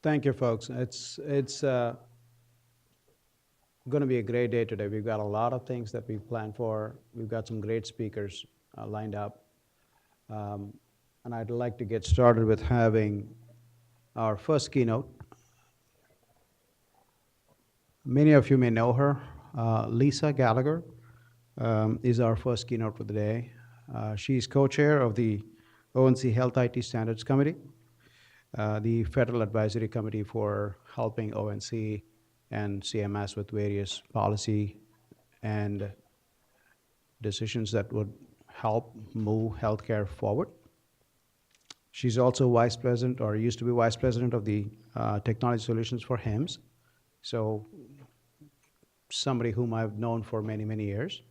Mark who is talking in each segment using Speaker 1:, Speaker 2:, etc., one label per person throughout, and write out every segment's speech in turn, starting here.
Speaker 1: Thank you, folks. It's going to be a great day today. We've got a lot of things that we planned for. We've got some great speakers lined up. And I'd like to get started with having our first keynote. Many of you may know her. Lisa Gallagher is our first keynote for the day. She's co-chair of the ONC Health IT Standards Committee, the Federal Advisory Committee for helping ONC and CMS with various policy and decisions that would help move healthcare forward. She's also vice president, or used to be vice president of the technology solutions for HIMSS. So somebody whom I've known for many, many years.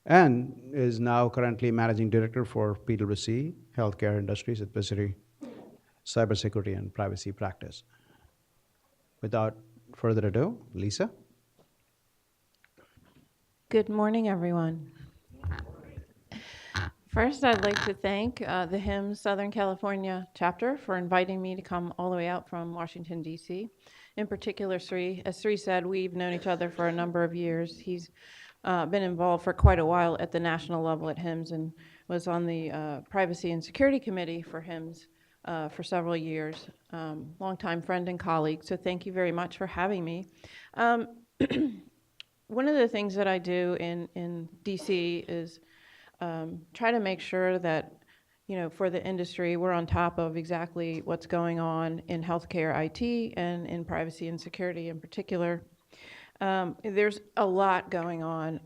Speaker 1: And is now currently managing director for PwC, healthcare industries advisory, cybersecurity and privacy practice. Without further ado, Lisa.
Speaker 2: Good morning, everyone. First, I'd like to thank the HIMSS Southern California chapter for inviting me to come all the way out from Washington, D.C. In particular, Sri. As Sri said, we've known each other for a number of years. He's been involved for quite a while at the national level at HIMSS and was on the Privacy and Security Committee for HIMSS for several years. Longtime friend and colleague, so thank you very much for having me. One of the things that I do in D.C. is try to make sure that, for the industry, we're on top of exactly what's going on in healthcare IT and in privacy and security in particular. There's a lot going on.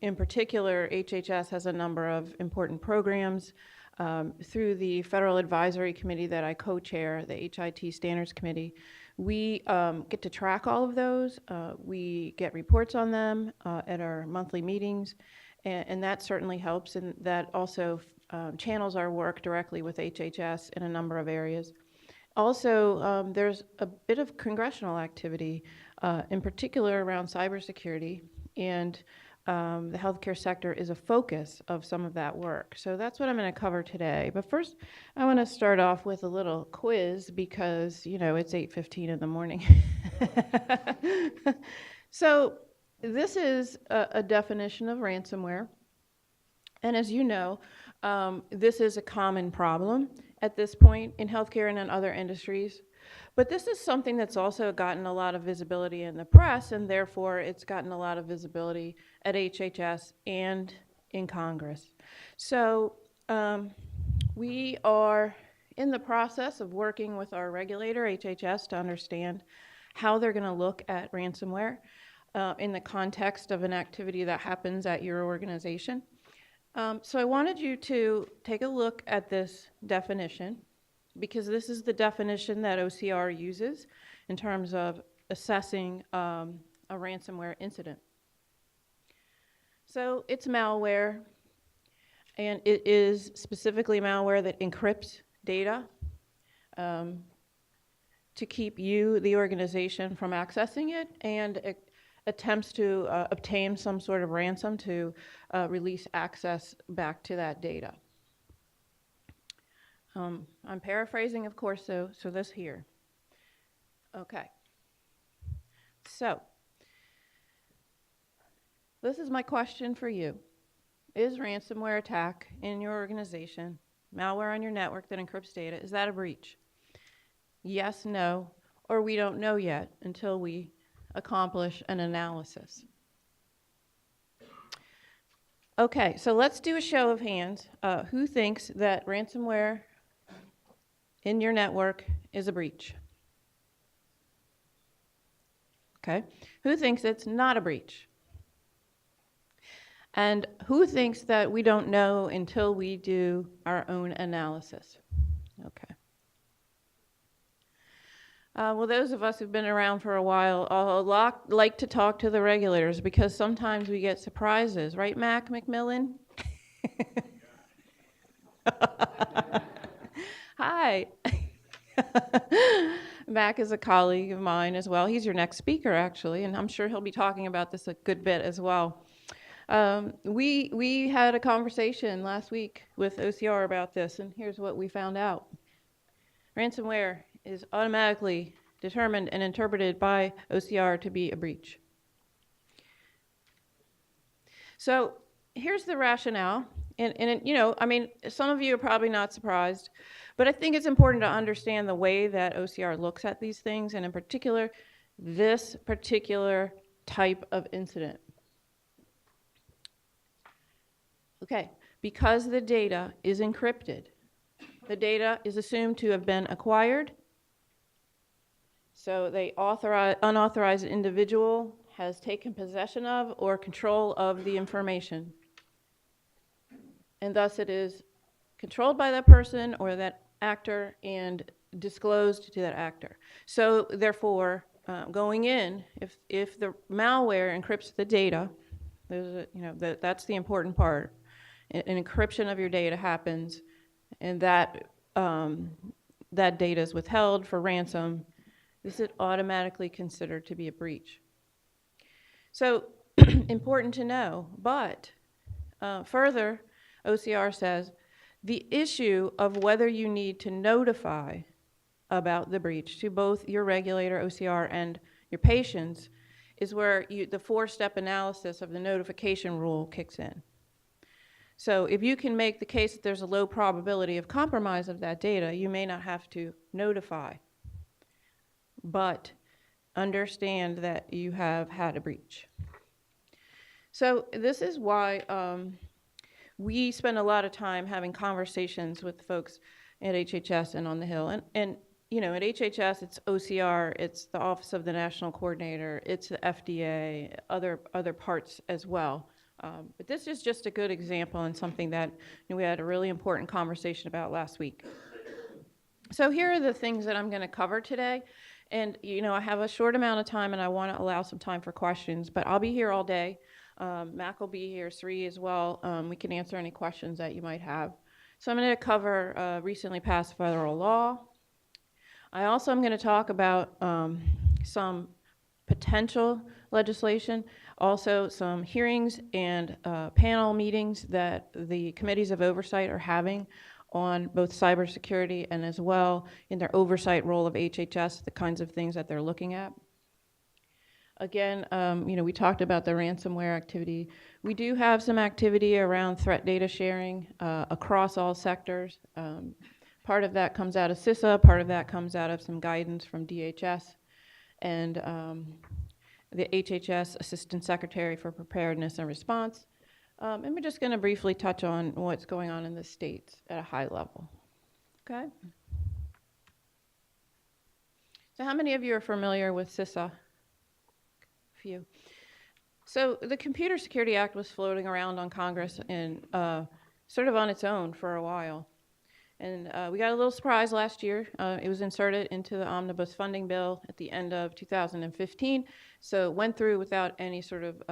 Speaker 2: In particular, HHS has a number of important programs through the Federal Advisory Committee that I co-chair, the HIT Standards Committee. We get to track all of those. We get reports on them at our monthly meetings. And that certainly helps, and that also channels our work directly with HHS in a number of areas. Also, there's a bit of congressional activity, in particular around cybersecurity, and the healthcare sector is a focus of some of that work. So that's what I'm going to cover today. But first, I want to start off with a little quiz because, it's 8:15 in the morning. So this is a definition of ransomware. And as you know, this is a common problem at this point in healthcare and in other industries. But this is something that's also gotten a lot of visibility in the press, and therefore it's gotten a lot of visibility at HHS and in Congress. So we are in the process of working with our regulator, HHS, to understand how they're going to look at ransomware in the context of an activity that happens at your organization. So I wanted you to take a look at this definition, because this is the definition that OCR uses in terms of assessing a ransomware incident. So it's malware, and it is specifically malware that encrypts data to keep you, the organization, from accessing it, and it attempts to obtain some sort of ransom to release access back to that data. I'm paraphrasing, of course, so this here. Okay. So this is my question for you. Is ransomware attack in your organization, malware on your network that encrypts data, is that a breach? Yes, no, or we don't know yet until we accomplish an analysis. Okay, so let's do a show of hands. Who thinks that ransomware in your network is a breach? Okay, who thinks it's not a breach? And who thinks that we don't know until we do our own analysis? Okay. Well, those of us who've been around for a while like to talk to the regulators because sometimes we get surprises, right, Mac McMillan? Hi. Mac is a colleague of mine as well. He's your next speaker, actually, and I'm sure he'll be talking about this a good bit as well. We had a conversation last week with OCR about this, and here's what we found out. Ransomware is automatically determined and interpreted by OCR to be a breach. So here's the rationale. And some of you are probably not surprised, but I think it's important to understand the way that OCR looks at these things, and in particular, this particular type of incident. Okay, because the data is encrypted, the data is assumed to have been acquired. So the unauthorized individual has taken possession of or control of the information. And thus it is controlled by that person or that actor and disclosed to that actor. So therefore, going in, if the malware encrypts the data, that's the important part. An encryption of your data happens, and that data is withheld for ransom. This is automatically considered to be a breach. So important to know, but further, OCR says the issue of whether you need to notify about the breach to both your regulator, OCR, and your patients is where the four-step analysis of the notification rule kicks in. So if you can make the case that there's a low probability of compromise of that data, you may not have to notify. But understand that you have had a breach. So this is why we spend a lot of time having conversations with folks at HHS and on the Hill. And at HHS, it's OCR, it's the Office of the National Coordinator, it's the FDA, other parts as well. But this is just a good example and something that we had a really important conversation about last week. So here are the things that I'm going to cover today. And, I have a short amount of time, and I want to allow some time for questions, but I'll be here all day. Mac will be here, Sri as well. We can answer any questions that you might have. So I'm going to cover recently passed federal law. I also am going to talk about some potential legislation, also some hearings and panel meetings that the committees of oversight are having on both cybersecurity and as well in their oversight role of HHS, the kinds of things that they're looking at. Again, we talked about the ransomware activity. We do have some activity around threat data sharing across all sectors. Part of that comes out of CISA, part of that comes out of some guidance from DHS and the HHS Assistant Secretary for Preparedness and Response. And we're just going to briefly touch on what's going on in the states at a high level. Okay? So how many of you are familiar with CISA? A few. So the Computer Security Act was floating around on Congress and sort of on its own for a while. And we got a little surprise last year. It was inserted into the omnibus funding bill at the end of 2015. So it went through without any sort of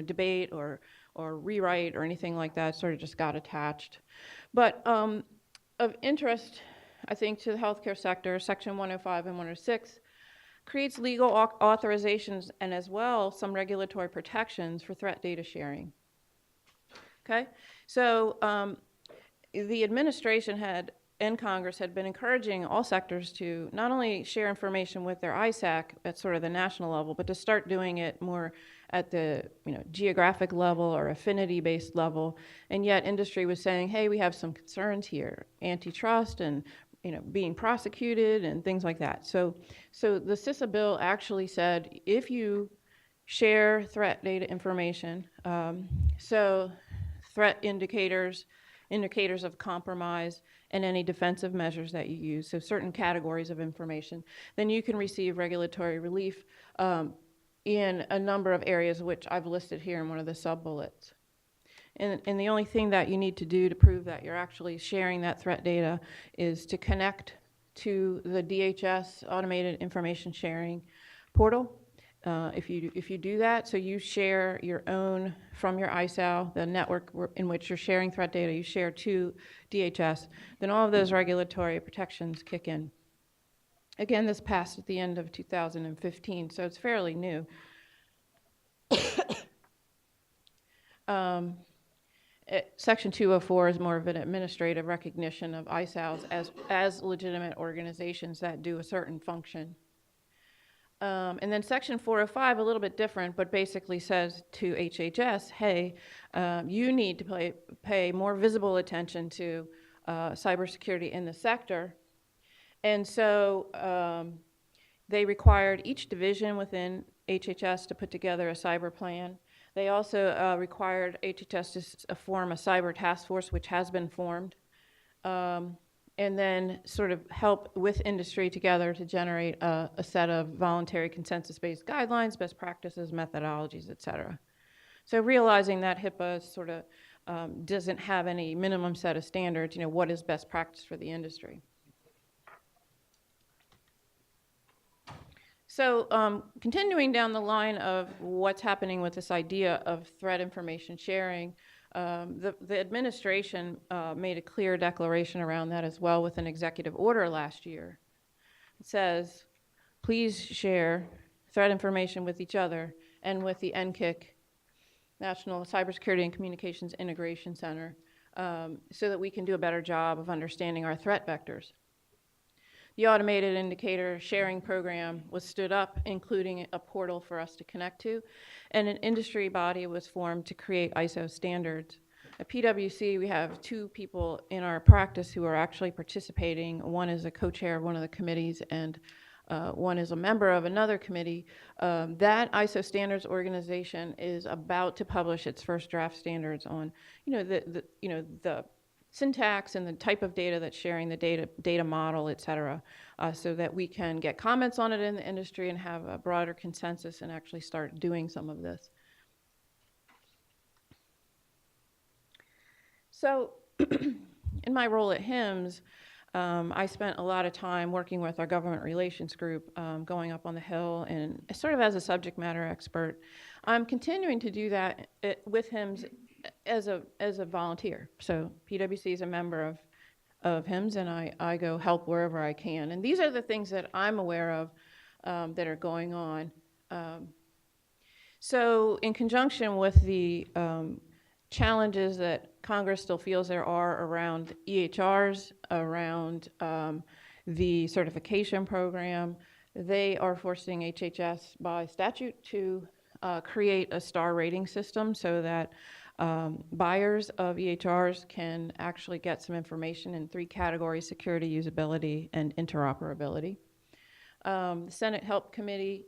Speaker 2: debate or rewrite or anything like that. Sort of just got attached. But of interest, I think, to the healthcare sector, Section 105 and 106 creates legal authorizations and as well some regulatory protections for threat data sharing. Okay, so the administration and Congress had been encouraging all sectors to not only share information with their ISAC at sort of the national level, but to start doing it more at the geographic level or affinity-based level. And yet industry was saying, hey, we have some concerns here, antitrust and being prosecuted and things like that. So the CISA bill actually said if you share threat data information, so threat indicators of compromise, and any defensive measures that you use, so certain categories of information, then you can receive regulatory relief in a number of areas, which I've listed here in one of the sub-bullets. And the only thing that you need to do to prove that you're actually sharing that threat data is to connect to the DHS Automated Information Sharing Portal. If you do that, so you share your own from your ISAL, the network in which you're sharing threat data, you share to DHS, then all of those regulatory protections kick in. Again, this passed at the end of 2015, so it's fairly new. Section 204 is more of an administrative recognition of ISALs as legitimate organizations that do a certain function. And then Section 405, a little bit different, but basically says to HHS, hey, you need to pay more visible attention to cybersecurity in the sector. And so they required each division within HHS to put together a cyber plan. They also required HHS to form a cyber task force, which has been formed, and then sort of help with industry together to generate a set of voluntary consensus-based guidelines, best practices, methodologies, et cetera. So realizing that HIPAA sort of doesn't have any minimum set of standards, what is best practice for the industry? So continuing down the line of what's happening with this idea of threat information sharing, the administration made a clear declaration around that as well with an executive order last year. It says, please share threat information with each other and with the NCIC, National Cybersecurity and Communications Integration Center, so that we can do a better job of understanding our threat vectors. The automated indicator sharing program was stood up, including a portal for us to connect to, and an industry body was formed to create ISO standards. At PwC, we have 2 people in our practice who are actually participating. One is a co-chair of one of the committees, and one is a member of another committee. That ISO standards organization is about to publish its first draft standards on, the syntax and the type of data that's sharing, the data model, et cetera, so that we can get comments on it in the industry and have a broader consensus and actually start doing some of this. So in my role at HIMSS, I spent a lot of time working with our government relations group, going up on the Hill, and sort of as a subject matter expert. I'm continuing to do that with HIMSS as a volunteer. So PwC is a member of HIMSS, and I go help wherever I can. And these are the things that I'm aware of that are going on. So in conjunction with the challenges that Congress still feels there are around EHRs, around the certification program, they are forcing HHS by statute to create a star rating system so that buyers of EHRs can actually get some information in 3 categories: security, usability, and interoperability. The Senate Help Committee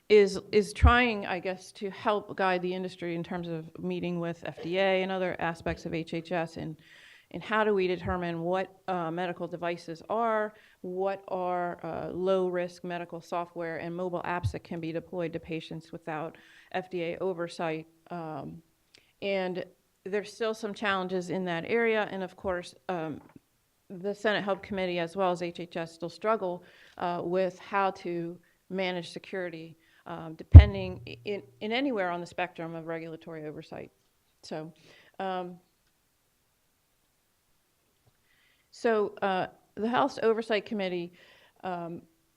Speaker 2: is trying, I guess, to help guide the industry in terms of meeting with FDA and other aspects of HHS and how do we determine what medical devices are, what are low-risk medical software and mobile apps that can be deployed to patients without FDA oversight. And there's still some challenges in that area, and of course, the Senate Help Committee as well as HHS still struggle with how to manage security depending in anywhere on the spectrum of regulatory oversight. So the House Oversight Committee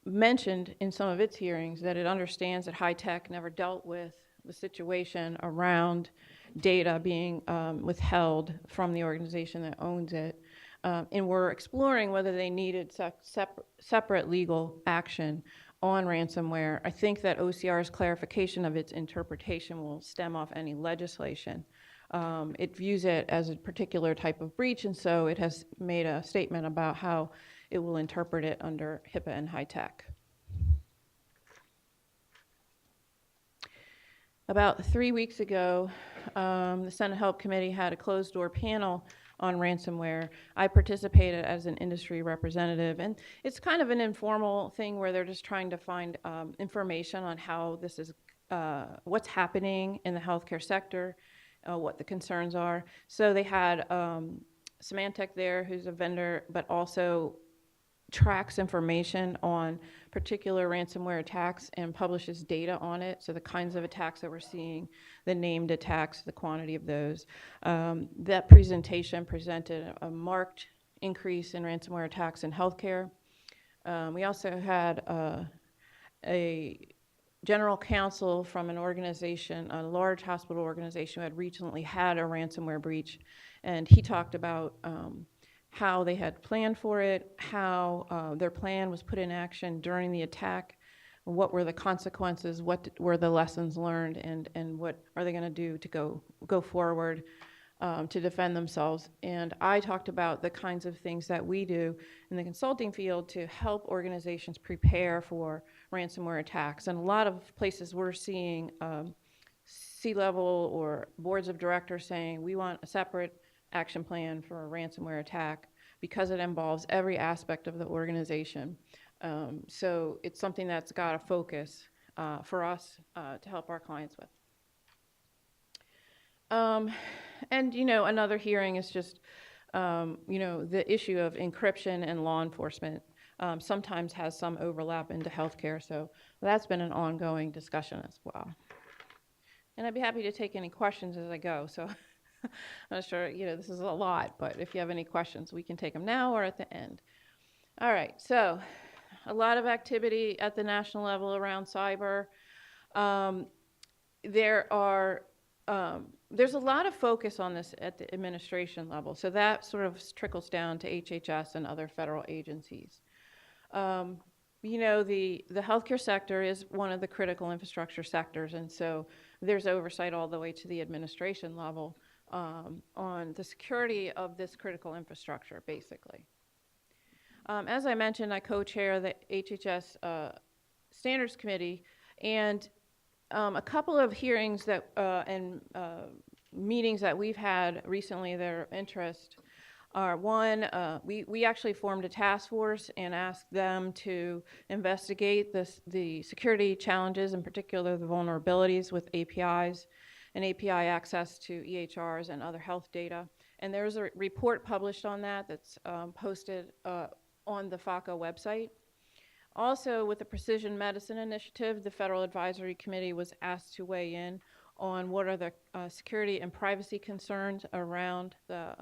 Speaker 2: mentioned in some of its hearings that it understands that high tech never dealt with the situation around data being withheld from the organization that owns it. And we're exploring whether they needed separate legal action on ransomware. I think that OCR's clarification of its interpretation will stem off any legislation. It views it as a particular type of breach, and so it has made a statement about how it will interpret it under HIPAA and high tech. About 3 weeks ago, the Senate Help Committee had a closed-door panel on ransomware. I participated as an industry representative, and it's kind of an informal thing where they're just trying to find information on how this is, what's happening in the healthcare sector, what the concerns are. So they had Symantec there, who's a vendor, but also tracks information on particular ransomware attacks and publishes data on it, so the kinds of attacks that we're seeing, the named attacks, the quantity of those. That presentation presented a marked increase in ransomware attacks in healthcare. We also had a general counsel from an organization, a large hospital organization who had recently had a ransomware breach, and he talked about how they had planned for it, how their plan was put in action during the attack, what were the consequences, what were the lessons learned, and what are they going to do to go forward to defend themselves. And I talked about the kinds of things that we do in the consulting field to help organizations prepare for ransomware attacks. And a lot of places we're seeing C-level or boards of directors saying, we want a separate action plan for a ransomware attack because it involves every aspect of the organization. So it's something that's got a focus for us to help our clients with. And, another hearing is just, the issue of encryption and law enforcement sometimes has some overlap into healthcare. So that's been an ongoing discussion as well. And I'd be happy to take any questions as I go. So I'm not sure, this is a lot, but if you have any questions, we can take them now or at the end. All right, so a lot of activity at the national level around cyber. There's a lot of focus on this at the administration level, so that sort of trickles down to HHS and other federal agencies. The healthcare sector is one of the critical infrastructure sectors, and so there's oversight all the way to the administration level on the security of this critical infrastructure, basically. As I mentioned, I co-chair the HHS Standards Committee, and a couple of hearings that and meetings that we've had recently that are of interest are, one, we actually formed a task force and asked them to investigate the security challenges, in particular the vulnerabilities with APIs and API access to EHRs and other health data. And there's a report published on that that's posted on the FACA website. Also, with the Precision Medicine Initiative, the Federal Advisory Committee was asked to weigh in on what are the security and privacy concerns around the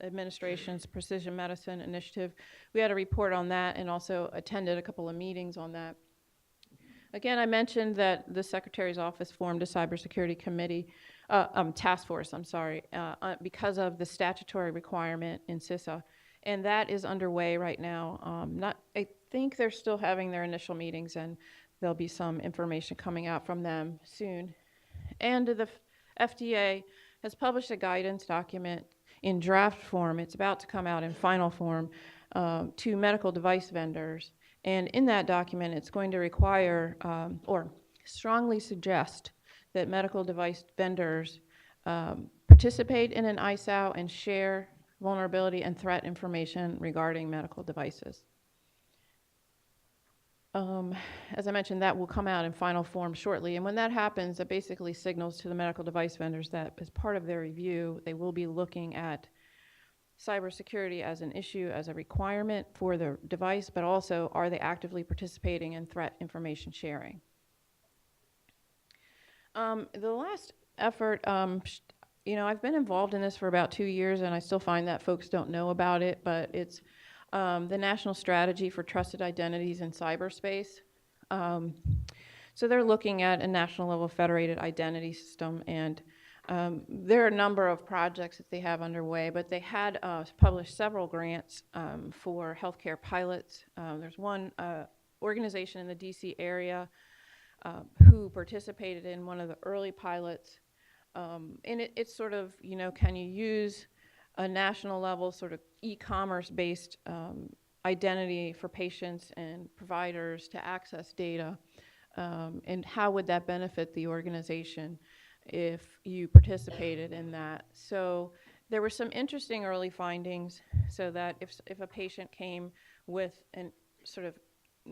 Speaker 2: administration's Precision Medicine Initiative. We had a report on that and also attended a couple of meetings on that. Again, I mentioned that the Secretary's office formed a cybersecurity committee, task force, because of the statutory requirement in CISA. And that is underway right now. I think they're still having their initial meetings, and there'll be some information coming out from them soon. And the FDA has published a guidance document in draft form. It's about to come out in final form to medical device vendors. And in that document, it's going to require or strongly suggest that medical device vendors participate in an ISAO and share vulnerability and threat information regarding medical devices. As I mentioned, that will come out in final form shortly. And when that happens, it basically signals to the medical device vendors that as part of their review, they will be looking at cybersecurity as an issue, as a requirement for the device, but also are they actively participating in threat information sharing. The last effort, I've been involved in this for about 2 years, and I still find that folks don't know about it, but it's the National Strategy for Trusted Identities in Cyberspace. So they're looking at a national level federated identity system, and there are a number of projects that they have underway, but they had published several grants for healthcare pilots. There's one organization in the DC area who participated in one of the early pilots. And it's sort of, can you use a national level sort of e-commerce based identity for patients and providers to access data? And how would that benefit the organization if you participated in that? So there were some interesting early findings, so that if a patient came with an sort of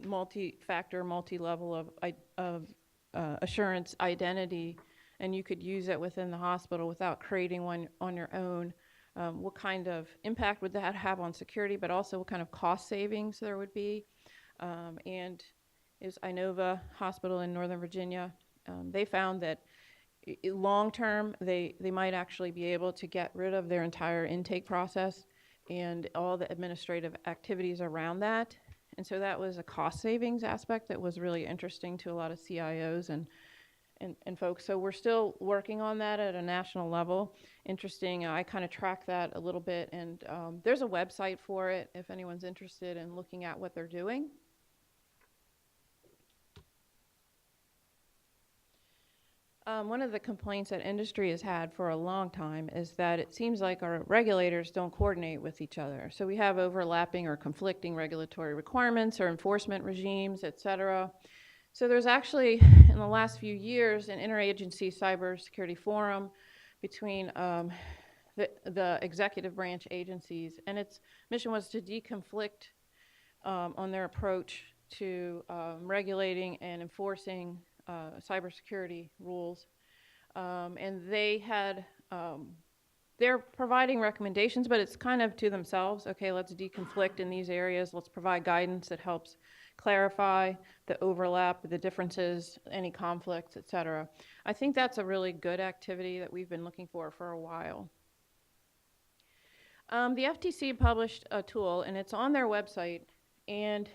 Speaker 2: multi-factor, multi-level of assurance identity, and you could use it within the hospital without creating one on your own, what kind of impact would that have on security, but also what kind of cost savings there would be. And is Inova Hospital in Northern Virginia, they found that long term, they might actually be able to get rid of their entire intake process and all the administrative activities around that, And so that was a cost savings aspect that was really interesting to a lot of CIOs and folks. So we're still working on that at a national level. Interesting, I kind of track that a little bit, and there's a website for it if anyone's interested in looking at what they're doing. One of the complaints that industry has had for a long time is that it seems like our regulators don't coordinate with each other. So we have overlapping or conflicting regulatory requirements or enforcement regimes, et cetera. So there's actually, in the last few years, an interagency cybersecurity forum between the executive branch agencies, and its mission was to deconflict on their approach to regulating and enforcing cybersecurity rules. And they had, they're providing recommendations, but it's kind of to themselves. Okay, let's deconflict in these areas. Let's provide guidance that helps clarify the overlap, the differences, any conflicts, et cetera. I think that's a really good activity that we've been looking for a while. The FTC published a tool, and it's on their website, and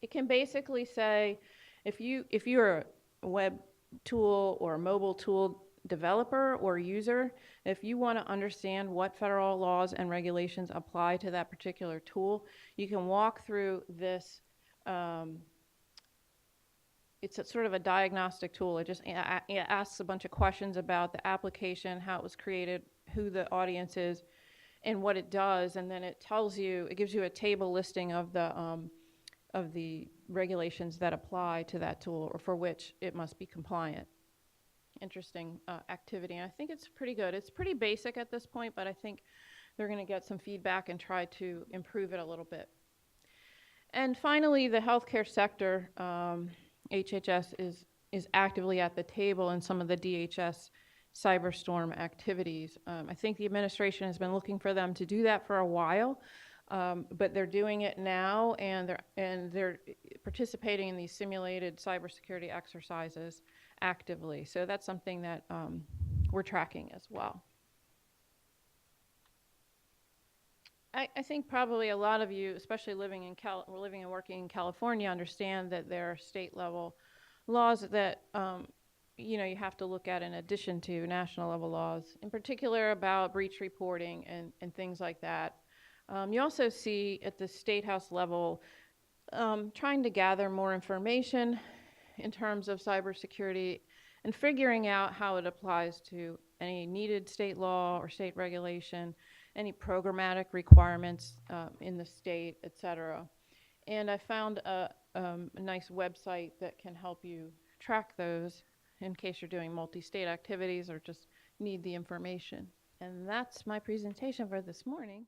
Speaker 2: it can basically say, if you're a web tool or a mobile tool developer or user, if you want to understand what federal laws and regulations apply to that particular tool, you can walk through this. It's sort of a diagnostic tool. It just asks a bunch of questions about the application, how it was created, who the audience is, and what it does, and then it tells you, it gives you a table listing of the regulations that apply to that tool or for which it must be compliant. Interesting activity, and I think it's pretty good. It's pretty basic at this point, but I think they're going to get some feedback and try to improve it a little bit. And finally, the healthcare sector, HHS is actively at the table in some of the DHS cyberstorm activities. I think the administration has been looking for them to do that for a while, but they're doing it now, and they're participating in these simulated cybersecurity exercises actively. So that's something that we're tracking as well. I think probably a lot of you, especially living and working in California, understand that there are state level laws that you have to look at in addition to national level laws, in particular about breach reporting and things like that. You also see at the state house level trying to gather more information in terms of cybersecurity and figuring out how it applies to any needed state law or state regulation, any programmatic requirements in the state, et cetera. And I found a nice website that can help you track those in case you're doing multi-state activities or just need the information. And that's my presentation for this morning.